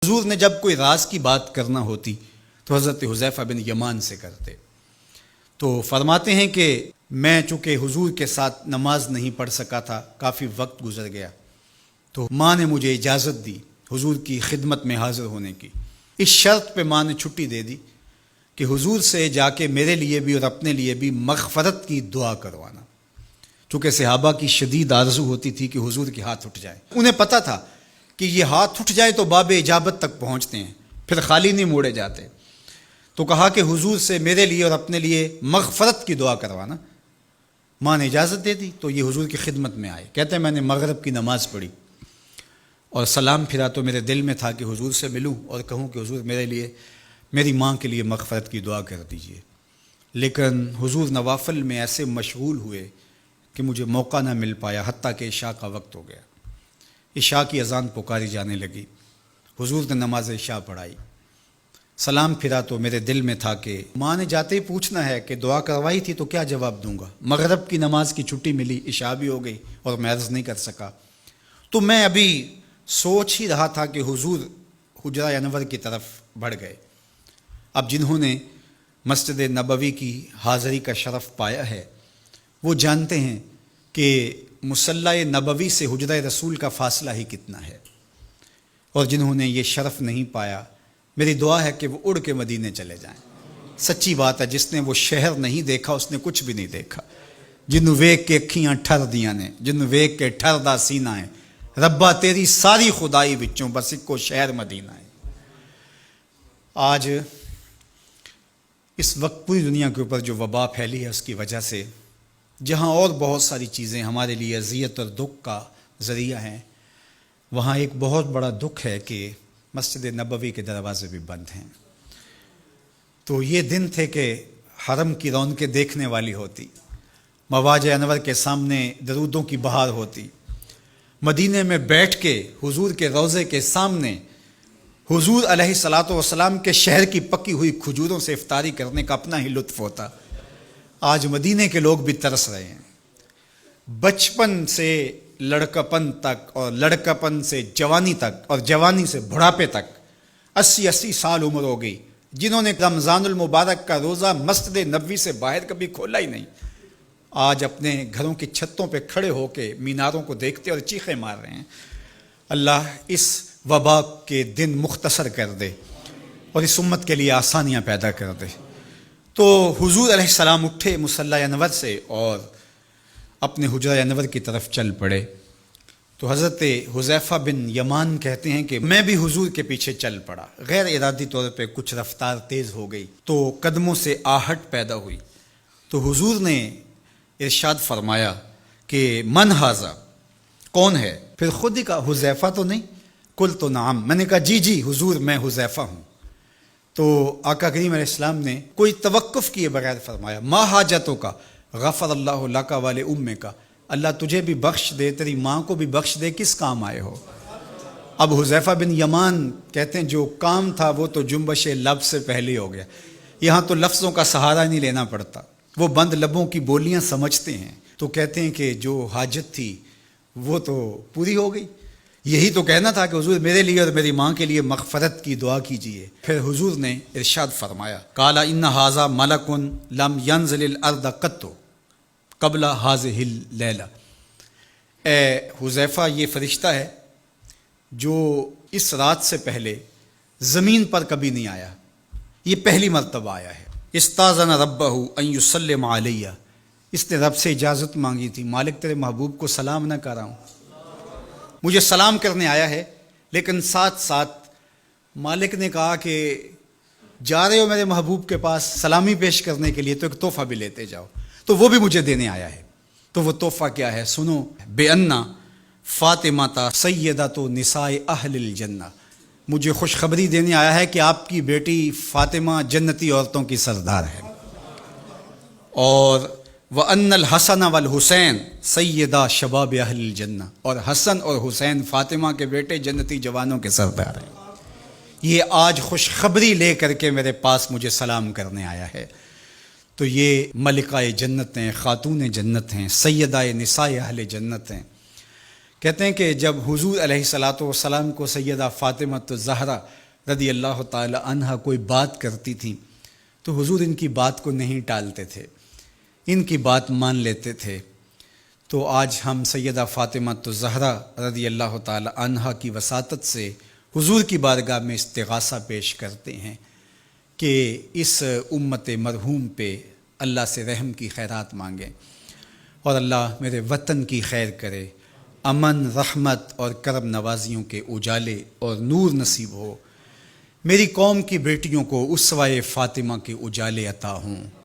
حضور نے جب کوئی راز کی بات کرنا ہوتی تو حضرت حذیفہ بن یمان سے کرتے. تو فرماتے ہیں کہ میں چونکہ حضور کے ساتھ نماز نہیں پڑھ سکا تھا، کافی وقت گزر گیا، تو ماں نے مجھے اجازت دی حضور کی خدمت میں حاضر ہونے کی. اس شرط پہ ماں نے چھٹی دے دی کہ حضور سے جا کے میرے لیے بھی اور اپنے لیے بھی مغفرت کی دعا کروانا. چونکہ صحابہ کی شدید آرزو ہوتی تھی کہ حضور کے ہاتھ اٹھ جائے. انہیں پتہ تھا کہ یہ ہاتھ اٹھ جائے تو باب اجابت تک پہنچتے ہیں، پھر خالی نہیں موڑے جاتے. تو کہا کہ حضور سے میرے لیے اور اپنے لیے مغفرت کی دعا کروانا. ماں نے اجازت دے دی تو یہ حضور کی خدمت میں آئے. کہتے ہیں میں نے مغرب کی نماز پڑھی اور سلام پھرا تو میرے دل میں تھا کہ حضور سے ملوں اور کہوں کہ حضور میرے لیے، میری ماں کے لیے مغفرت کی دعا کر دیجئے. لیکن حضور نوافل میں ایسے مشغول ہوئے کہ مجھے موقع نہ مل پایا، حتیٰ کہ عشاء کا وقت ہو گیا. عشاء کی اذان پکاری جانے لگی. حضور نے نماز عشاء پڑھائی، سلام پھرا تو میرے دل میں تھا کہ ماں نے جاتے ہی پوچھنا ہے کہ دعا کروائی تھی تو کیا جواب دوں گا. مغرب کی نماز کی چھٹی ملی، عشاء بھی ہو گئی اور میں عرض نہیں کر سکا. تو میں ابھی سوچ ہی رہا تھا کہ حضور حجرہ انور کی طرف بڑھ گئے. اب جنہوں نے مسجد نبوی کی حاضری کا شرف پایا ہے وہ جانتے ہیں کہ مصلی نبوی سے حجرہ رسول کا فاصلہ ہی کتنا ہے. اور جنہوں نے یہ شرف نہیں پایا، میری دعا ہے کہ وہ اڑ کے مدینے چلے جائیں. سچی بات ہے، جس نے وہ شہر نہیں دیکھا اس نے کچھ بھی نہیں دیکھا. جنہوں ویک کے اکھیاں ٹھر دیاں نے، جنہوں ویک کے ٹھر دا سینہ ہے، ربا تیری ساری خدائی وچوں بس اکو شہر مدینہ ہے. آج اس وقت پوری دنیا کے اوپر جو وبا پھیلی ہے اس کی وجہ سے، جہاں اور بہت ساری چیزیں ہمارے لیے اذیت اور دکھ کا ذریعہ ہیں، وہاں ایک بہت بڑا دکھ ہے کہ مسجد نبوی کے دروازے بھی بند ہیں. تو یہ دن تھے کہ حرم کی رونقیں دیکھنے والی ہوتی، مواج انور کے سامنے درودوں کی بہار ہوتی، مدینے میں بیٹھ کے حضور کے روضے کے سامنے حضور علیہ الصلاۃ والسلام کے شہر کی پکی ہوئی کھجوروں سے افطاری کرنے کا اپنا ہی لطف ہوتا. آج مدینے کے لوگ بھی ترس رہے ہیں. بچپن سے لڑکپن تک اور لڑکپن سے جوانی تک اور جوانی سے بڑھاپے تک 80 سال عمر ہو گئی، جنہوں نے رمضان المبارک کا روزہ مسجد نبوی سے باہر کبھی کھولا ہی نہیں، آج اپنے گھروں کی چھتوں پہ کھڑے ہو کے میناروں کو دیکھتے اور چیخیں مار رہے ہیں. اللہ اس وبا کے دن مختصر کر دے اور اس امت کے لیے آسانیاں پیدا کر دے. تو حضور علیہ السلام اٹھے مصلی انور سے اور اپنے حجرہ انور کی طرف چل پڑے. تو حضرت حذیفہ بن یمان کہتے ہیں کہ میں بھی حضور کے پیچھے چل پڑا. غیر ارادی طور پہ کچھ رفتار تیز ہو گئی تو قدموں سے آہٹ پیدا ہوئی. تو حضور نے ارشاد فرمایا کہ من ھذا، کون ہے؟ پھر خود ہی کہا حذیفہ تو نہیں؟ قلت تو نعم، میں نے کہا جی جی حضور میں حذیفہ ہوں. تو آقا کریم علیہ السلام نے کوئی توقف کیے بغیر فرمایا ما حاجتوں کا غفر اللہ لک ولی امک، اللہ تجھے بھی بخش دے، تیری ماں کو بھی بخش دے، کس کام آئے ہو؟ اب حذیفہ بن یمان کہتے ہیں جو کام تھا وہ تو جنبش لب سے پہلے ہو گیا. یہاں تو لفظوں کا سہارا نہیں لینا پڑتا، وہ بند لبوں کی بولیاں سمجھتے ہیں. تو کہتے ہیں کہ جو حاجت تھی وہ تو پوری ہو گئی. یہی تو کہنا تھا کہ حضور میرے لیے اور میری ماں کے لیے مغفرت کی دعا کیجیے. پھر حضور نے ارشاد فرمایا قال ان ھذا ملک لم ینزل الارض قط قبل ھذہ اللیلہ، اے حذیفہ یہ فرشتہ ہے جو اس رات سے پہلے زمین پر کبھی نہیں آیا، یہ پہلی مرتبہ آیا ہے. استاذن ربہ ان یسلم علیہ، اس نے رب سے اجازت مانگی تھی، مالک تیرے محبوب کو سلام نہ کر رہا ہوں، مجھے سلام کرنے آیا ہے. لیکن ساتھ ساتھ مالک نے کہا کہ جا رہے ہو میرے محبوب کے پاس سلامی پیش کرنے کے لیے تو ایک تحفہ بھی لیتے جاؤ، تو وہ بھی مجھے دینے آیا ہے. تو وہ تحفہ کیا ہے سنو، بے انا فاطمہ سیدۃ نساء اہل الجنہ، مجھے خوشخبری دینے آیا ہے کہ آپ کی بیٹی فاطمہ جنتی عورتوں کی سردار ہے. اور وَأَنَّ الْحَسَنَ وَالْحُسَيْنَ سَيِّدَا شَبَابِ أَهْلِ الْجَنَّةِ، اور حسن اور حسین فاطمہ کے بیٹے جنتی جوانوں کے سردار ہیں. یہ آج خوشخبری لے کر کے میرے پاس مجھے سلام کرنے آیا ہے. تو یہ ملکہ جنت ہیں، خاتون جنت ہیں، سیدہ نساء اہل جنت ہیں. کہتے ہیں کہ جب حضور علیہ الصلاۃ والسلام کو سیدہ فاطمہ الزہرا رضی اللہ تعالی عنہا کوئی بات کرتی تھی تو حضور ان کی بات کو نہیں ٹالتے تھے، ان کی بات مان لیتے تھے۔ تو آج ہم سیدہ فاطمہ الزہرا رضی اللہ تعالی عنہا کی وساطت سے حضور کی بارگاہ میں استغاثہ پیش کرتے ہیں کہ اس امت مرحوم پہ اللہ سے رحم کی خیرات مانگیں اور اللہ میرے وطن کی خیر کرے، امن، رحمت اور کرم نوازیوں کے اجالے اور نور نصیب ہو، میری قوم کی بیٹیوں کو اسوہ فاطمہ کے اجالے عطا ہوں۔